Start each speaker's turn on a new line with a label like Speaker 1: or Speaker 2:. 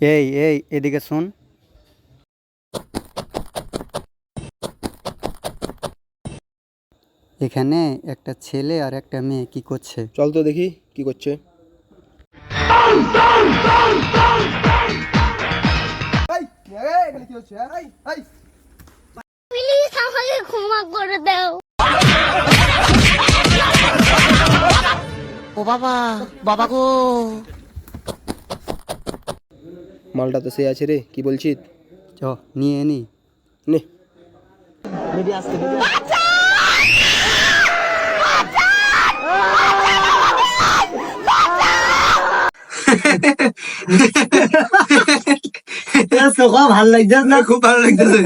Speaker 1: এই এই এদিকে শোন। এখানে একটা ছেলে আর একটা মেয়ে কি করছে?
Speaker 2: চল তো দেখি কি করছে।
Speaker 3: প্লিজ আমাকে ক্ষমা করে দাও।
Speaker 4: ও বাবা, বাবা গো।
Speaker 2: মালটা তো সে আছে রে, কি বলছিস?
Speaker 1: চ নিয়ে নি।
Speaker 2: নে।
Speaker 4: ভাল লাগছে না? খুব ভালো লাগতেছে।